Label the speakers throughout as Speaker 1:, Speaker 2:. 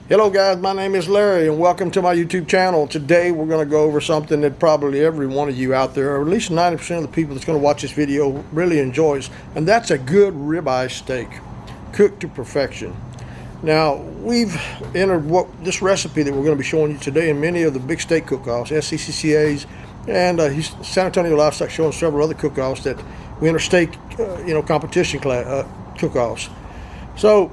Speaker 1: Hello guys, my name is Larry and welcome to my YouTube channel. Today we're going to go over something that probably every one of you out there, or at least 90% of the people that's going to watch this video, really enjoys, and that's a good ribeye steak cooked to perfection. Now we've entered this recipe that we're going to be showing you today in many of the big steak cook-offs, SCCCAs, and San Antonio Livestock Show and several other cook-offs that we enter steak competition cook-offs. So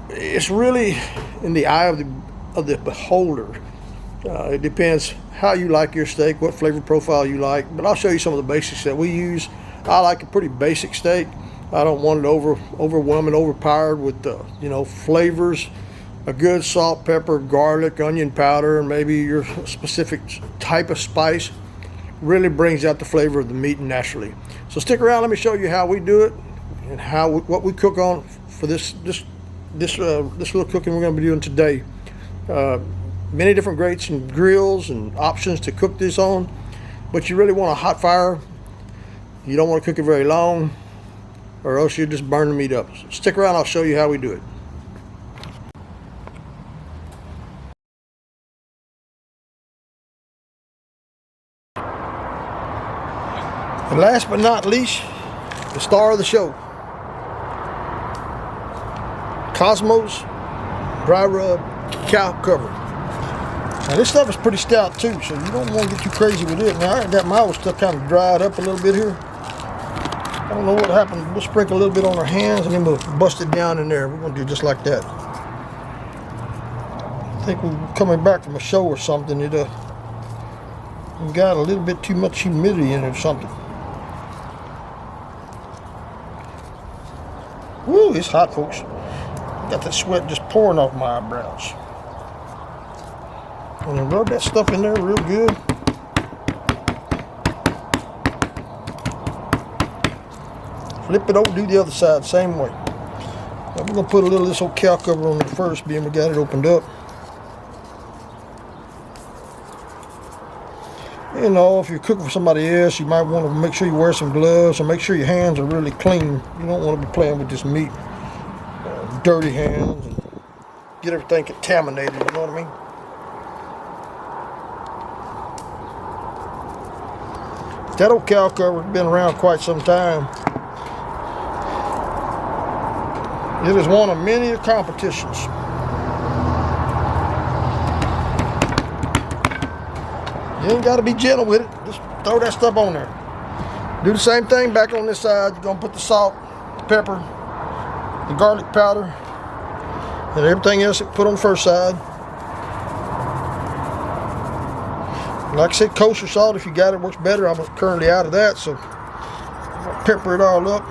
Speaker 1: it's really in the eye of the beholder. It depends how you like your steak, what flavor profile you like, but I'll show you some of the basics that we use. I like a pretty basic steak. I don't want it overwhelming, overpowered with flavors. A good salt, pepper, garlic, onion powder, and maybe your specific type of spice really brings out the flavor of the meat naturally. So stick around, let me show you how we do it and what we cook on for this little cooking we're going to be doing today. Many different grates and grills and options to cook this on, but you really want a hot fire. You don't want to cook it very long, or else you just burn the meat up. So stick around, I'll show you how we do it. And last but not least, the star of the show, Cosmos dry rub cow cover. Now this stuff is pretty stout too, so you don't want to get too crazy with it. Now I got my stuff kind of dried up a little bit here. I don't know what happened. We'll sprinkle a little bit on our hands and then we'll bust it down in there. We're going to do just like that. I think we're coming back from a show or something. We got a little bit too much humidity in it or something. Woo, it's hot, folks. Got that sweat just pouring off my eyebrows. And then rub that stuff in there real good. Flip it over, do the other side, same way. Now we're going to put a little of this old cow cover on it first, being we got it opened up. You know, if you're cooking for somebody else, you might want to make sure you wear some gloves and make sure your hands are really clean. You don't want to be playing with this meat. Dirty hands and get everything contaminated, you know what I mean? That old cow cover has been around quite some time. It is one of many competitions. You ain't got to be gentle with it. Just throw that stuff on there. Do the same thing back on this side. You're going to put the salt, the pepper, the garlic powder, and everything else that put on the first side. Like I said, kosher salt, if you got it, works better. I'm currently out of that, so I'll pepper it all up.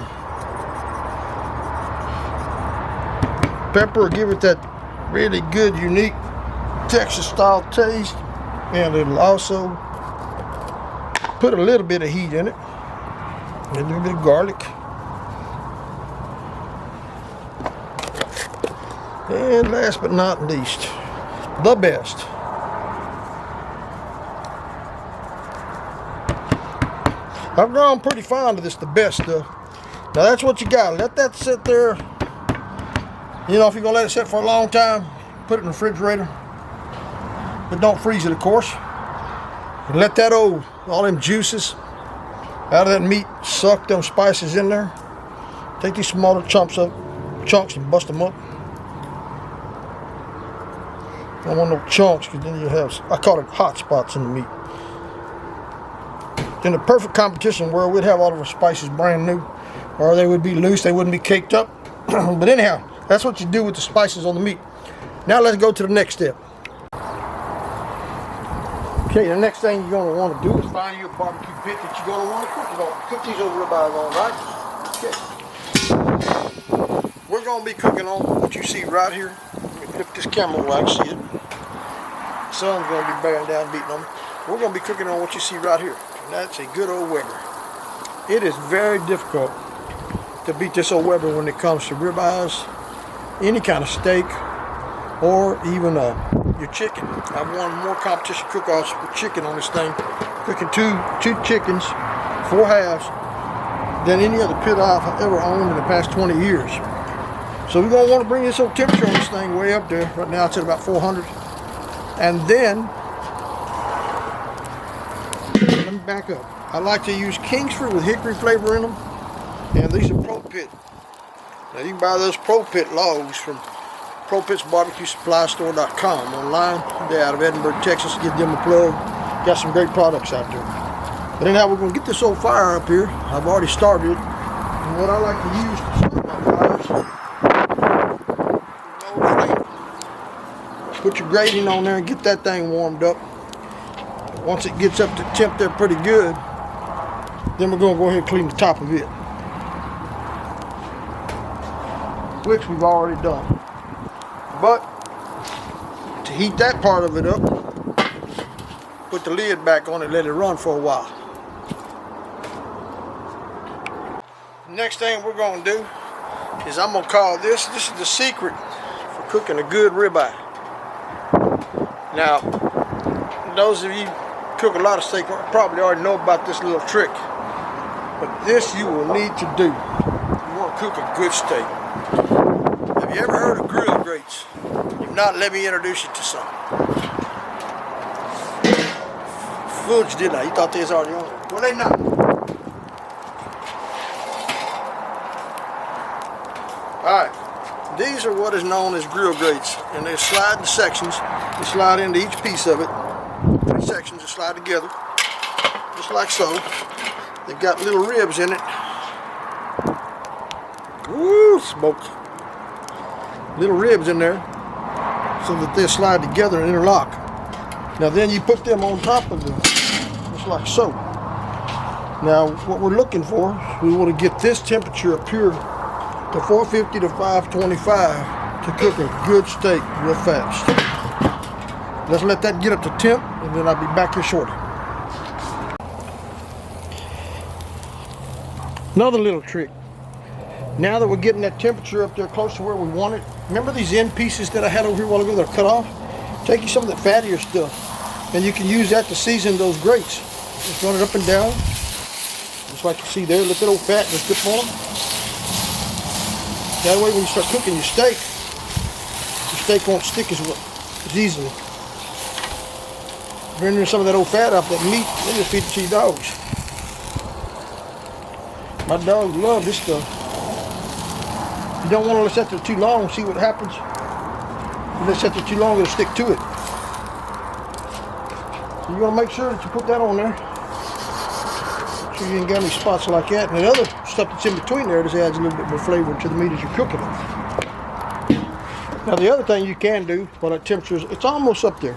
Speaker 1: Pepper will give it that really good, unique Texas style taste, and it'll also put a little bit of heat in it, and a little bit of garlic. And last but not least, the best. I've grown pretty fond of this, the best stuff. Now that's what you got. Let that sit there. You know, if you're going to let it sit for a long time, put it in the refrigerator. But don't freeze it, of course. And let that all them juices out of that meat suck them spices in there. Take these smaller chunks and bust them up. I don't want no chunks, because then you have, I call it hot spots in the meat. In the perfect competition world, we'd have all of our spices brand new, or they would be loose, they wouldn't be caked up. But anyhow, that's what you do with the spices on the meat. Now let's go to the next step. Okay, the next thing you're going to want to do is find you a barbecue pit that you're going to want to cook it on. Cook these old ribeyes on, right? Okay. We're going to be cooking on what you see right here. Let me flip this camera where I can see it. The sun's going to be bearing down, beating on me. We're going to be cooking on what you see right here. And that's a good old Weber. It is very difficult to beat this old Weber when it comes to ribeyes, any kind of steak, or even your chicken. I've won more competition cook-offs with chicken on this thing, cooking two chickens, 4 halves, than any other pit I've ever owned in the past 20 years. So we're going to want to bring this old temperature on this thing way up there. Right now it's at about 400. And then, let me back up. I like to use Kingsford with hickory flavor in them. And these are Pro Pit. Now you can buy those Pro Pit logs from ProPitsBarbecueSupplyStore.com online. They're out of Edinburgh, Texas. Give them a plug. Got some great products out there. But anyhow, we're going to get this old fire up here. I've already started it. And what I like to use to start my fires, put your grating on there and get that thing warmed up. Once it gets up to temp there pretty good, then we're going to go ahead and clean the top of it, which we've already done. But to heat that part of it up, put the lid back on it, let it run for a while. Next thing we're going to do is I'm going to call this is the secret for cooking a good ribeye. Now, those of you who cook a lot of steak probably already know about this little trick. But this you will need to do. You want to cook a good steak. Have you ever heard of grill grates? If not, let me introduce you to some. Fooled you, didn't I? You thought they was already on it. Well, they not. Alright, these are what is known as grill grates. And they slide in sections. They slide into each piece of it. 3 sections that slide together. Just like so. They've got little ribs in it. Woo, smoke. Little ribs in there so that they slide together and interlock. Now then you put them on top of them, just like so. Now what we're looking for, we want to get this temperature up here to 450 to 525 to cook a good steak real fast. Let's let that get up to temp and then I'll be back here shortly. Another little trick. Now that we're getting that temperature up there close to where we want it, remember these end pieces that I had over here a while ago that are cut off? Take you some of that fattier stuff and you can use that to season those grates. Just run it up and down, just like you see there. Let that old fat just dip on them. That way when you start cooking your steak won't stick as easily. Rendering some of that old fat off that meat, then just feed it to your dogs. My dogs love this stuff. You don't want to let it sit there too long, see what happens. If you let it sit there too long, it'll stick to it. So you want to make sure that you put that on there. Make sure you ain't got any spots like that. And the other stuff that's in between there just adds a little bit more flavor to the meat as you're cooking it. Now the other thing you can do while that temperature is, it's almost up there.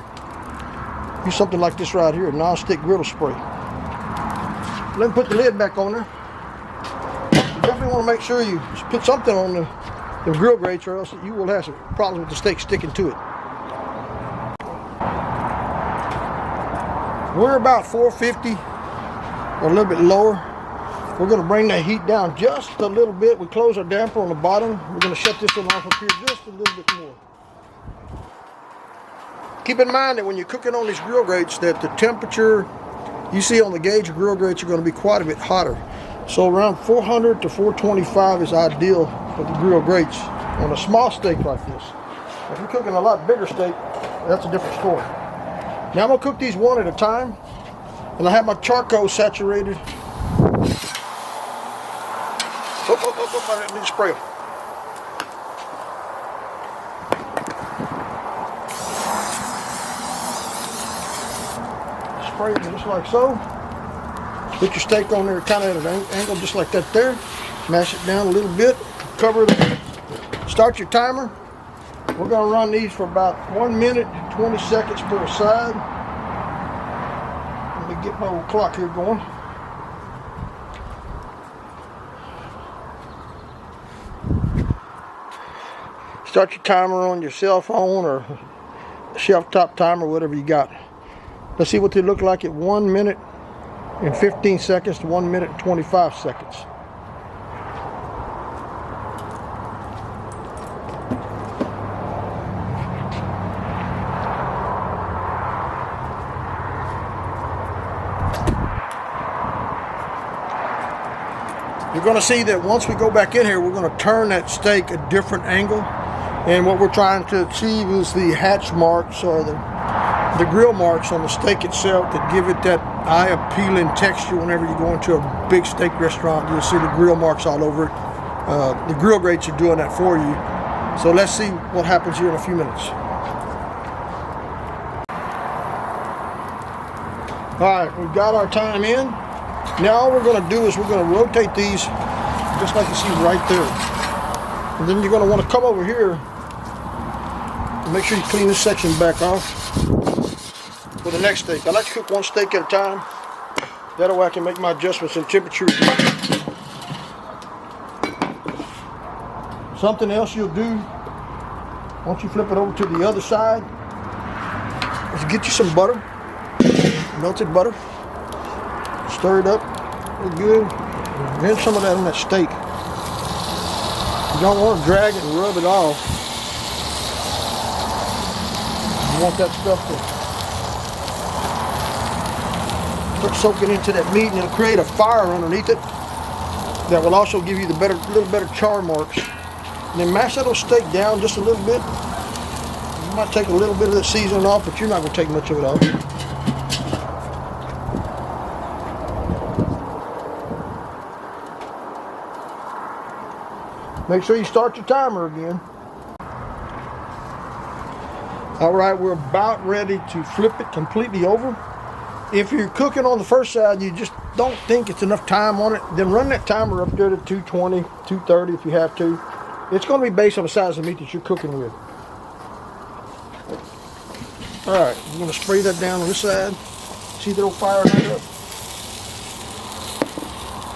Speaker 1: Use something like this right here, non-stick griddle spray. Let me put the lid back on there. You definitely want to make sure you put something on the grill grates or else you will have some problems with the steak sticking to it. We're about 450 or a little bit lower. We're going to bring that heat down just a little bit. We close our damper on the bottom. We're going to shut this one off up here just a little bit more. Keep in mind that when you're cooking on these grill grates that the temperature you see on the gauge of grill grates are going to be quite a bit hotter. So around 400 to 425 is ideal for the grill grates on a small steak like this. If you're cooking a lot bigger steak, that's a different story. Now I'm going to cook these one at a time, and I have my charcoal saturated. I need to spray them. Spray it just like so. Put your steak on there kind of at an angle just like that there. Mash it down a little bit. Cover it. Start your timer. We're going to run these for about 1 minute, 20 seconds per side. Let me get my old clock here going. Start your timer on your cell phone or shelf top timer, whatever you got. Let's see what they look like at 1 minute and 15 seconds to 1 minute and 25 seconds. You're going to see that once we go back in here, we're going to turn that steak a different angle. And what we're trying to achieve is the hatch marks or the grill marks on the steak itself that give it that eye-appealing texture. Whenever you go into a big steak restaurant, you'll see the grill marks all over it. The grill grates are doing that for you. So let's see what happens here in a few minutes. Alright, we've got our time in. Now all we're going to do is we're going to rotate these just like you see right there. And then you're going to want to come over here and make sure you clean this section back off for the next steak. I like to cook one steak at a time. That way I can make my adjustments in temperature. Something else you'll do once you flip it over to the other side is get you some butter, melted butter. Stir it up real good. And then some of that on that steak. You don't want to drag it and rub it off. You want that stuff to start soaking into that meat, and it'll create a fire underneath it that will also give you the little better char marks. And then mash that little steak down just a little bit. You might take a little bit of the seasoning off, but you're not going to take much of it off. Make sure you start your timer again. Alright, we're about ready to flip it completely over. If you're cooking on the first side, you just don't think it's enough time on it, then run that timer up there to 220, 230 if you have to. It's going to be based on the size of meat that you're cooking with. Alright, we're going to spray that down on this side. See the little fire light up?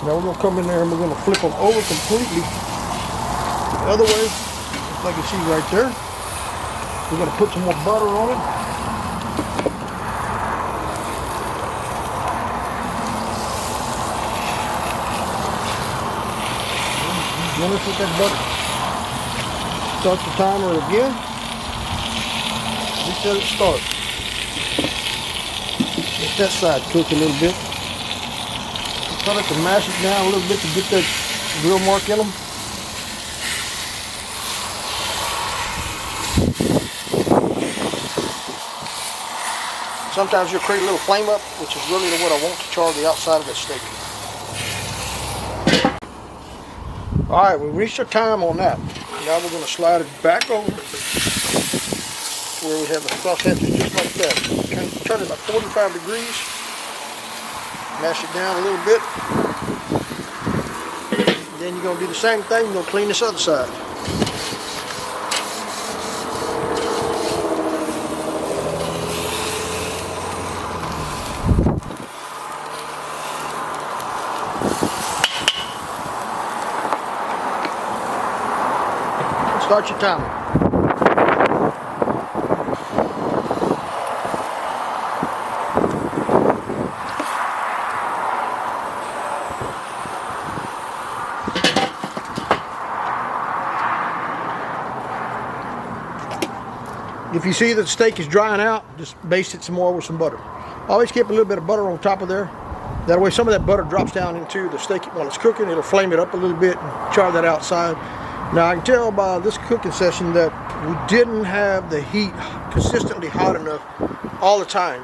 Speaker 1: Now we're going to come in there and we're going to flip them over completely. The other way, just like you see right there. We're going to put some more butter on it. Finish with that butter. Start the timer again. Reset it, start. Let that side cook a little bit. Try to mash it down a little bit to get that grill mark in them. Sometimes you'll create a little flame up, which is really what I want to char the outside of that steak. Alright, we reached our time on that. Now we're going to slide it back over to where we have the cross hatches just like that. Turn it about 45 degrees. Mash it down a little bit. Then you're going to do the same thing. You're going to clean this other side. Start your timer. If you see that the steak is drying out, just baste it some more with some butter. Always keep a little bit of butter on top of there. That way some of that butter drops down into the steak while it's cooking. It'll flame it up a little bit and char that outside. Now I can tell by this cooking session that we didn't have the heat consistently hot enough all the time.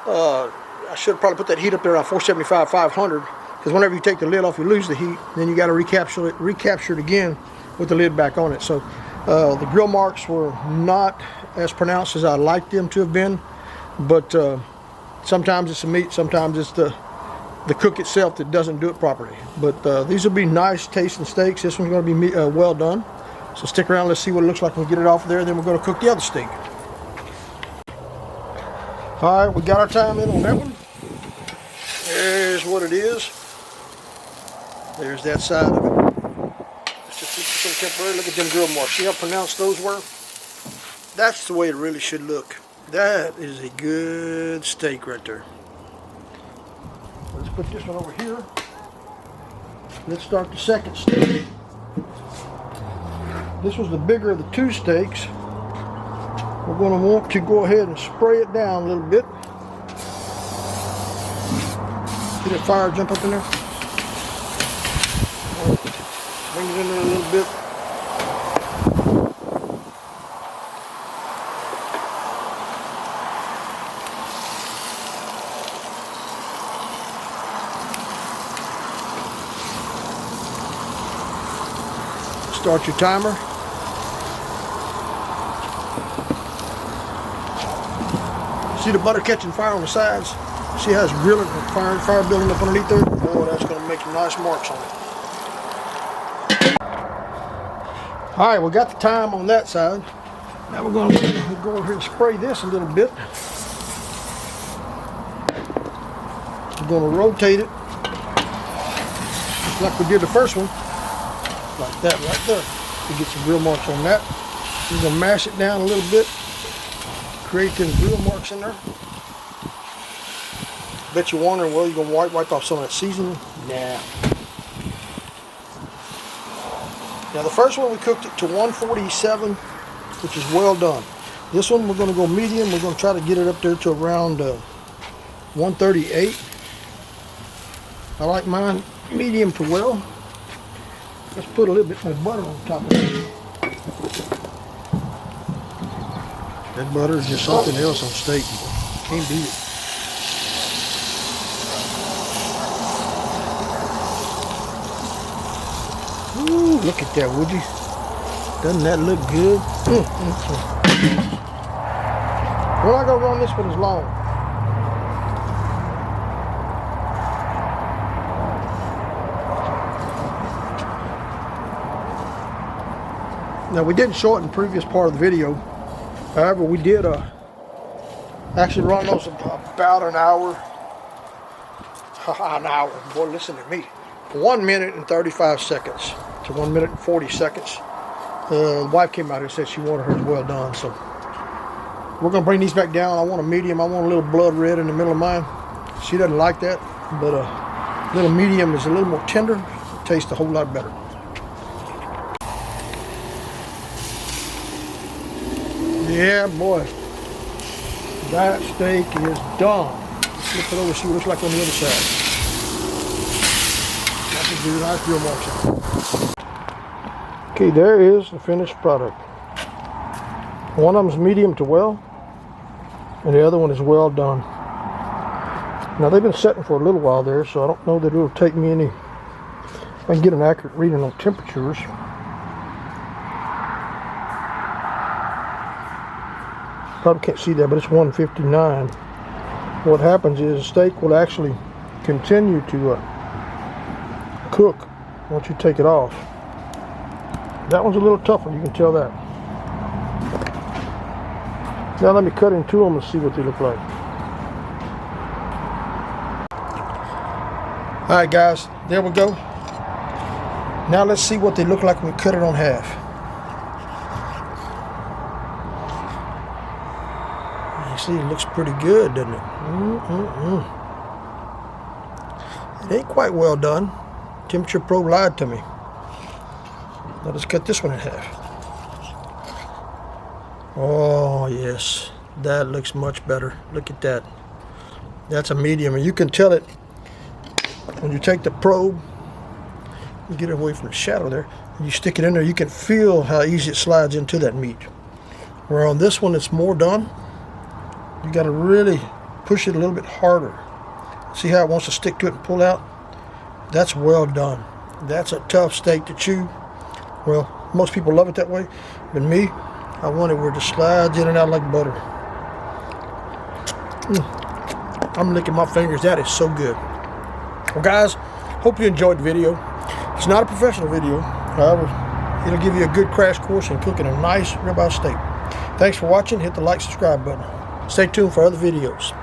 Speaker 1: I should have probably put that heat up there around 475, 500, because whenever you take the lid off, you lose the heat. Then you got to recapture it again with the lid back on it. So the grill marks were not as pronounced as I'd like them to have been, but sometimes it's the meat, sometimes it's the cook itself that doesn't do it properly. But these will be nice tasting steaks. This one's going to be well done. So stick around, let's see what it looks like when we get it off there, then we're going to cook the other steak. Alright, we got our time in on that one. There's what it is. There's that side of it. It's just 50% temporary. Look at them grill marks. See how pronounced those were? That's the way it really should look. That is a good steak right there. Let's put this one over here. Let's start the second steak. This was the bigger of the two steaks. We're going to want to go ahead and spray it down a little bit. See that fire jump up in there? Bring it in there a little bit. Start your timer. See the butter catching fire on the sides? See how it's grilling, fire building up underneath there? Boy, that's going to make nice marks on it. Alright, we got the thyme on that side. Now we're going to go over here and spray this a little bit. We're going to rotate it just like we did the first one. Like that right there. To get some grill marks on that. We're going to mash it down a little bit. Create them grill marks in there. Bet you're wondering, well, you're going to wipe off some of that seasoning? Nah. Now the first one we cooked it to 147, which is well done. This one we're going to go medium. We're going to try to get it up there to around 138. I like mine medium to well. Let's put a little bit more butter on top of it. That butter is just something else on steak. Can't beat it. Ooh, look at that, would you? Doesn't that look good? We're not going to run this one as long. Now, we didn't show it in the previous part of the video. However, we did actually run those about an hour. An hour. Boy, listen to me. 1 minute and 35 seconds to 1 minute and 40 seconds. The wife came out here and said she wanted hers well done. So we're going to bring these back down. I want a medium. I want a little blood red in the middle of mine. She doesn't like that. But a little medium is a little more tender. It tastes a whole lot better. Yeah, boy. That steak is done. Let's flip it over and see what it looks like on the other side. That's a good, nice grill marks. Okay, there is the finished product. One of them is medium to well, and the other one is well done. Now they've been setting for a little while there, so I don't know that it'll take me any. If I can get an accurate reading on temperatures. Probably can't see that, but it's 159. What happens is steak will actually continue to cook once you take it off. That one's a little tougher, you can tell that. Now let me cut into them and see what they look like. Alright guys, there we go. Now let's see what they look like when we cut it on half. See, it looks pretty good, doesn't it? It ain't quite well done. Temperature probe lied to me. Now let's cut this one in half. Oh yes, that looks much better. Look at that. That's a medium, and you can tell it when you take the probe. You get it away from the shadow there. And you stick it in there. You can feel how easy it slides into that meat. Where on this one, it's more done. You got to really push it a little bit harder. See how it wants to stick to it and pull out? That's well done. That's a tough steak to chew. Well, most people love it that way, but me, I want it where it just slides in and out like butter. I'm licking my fingers. That is so good. Well, guys, hope you enjoyed the video. It's not a professional video. However, it'll give you a good crash course in cooking a nice ribeye steak. Thanks for watching. Hit the like, subscribe button. Stay tuned for other videos.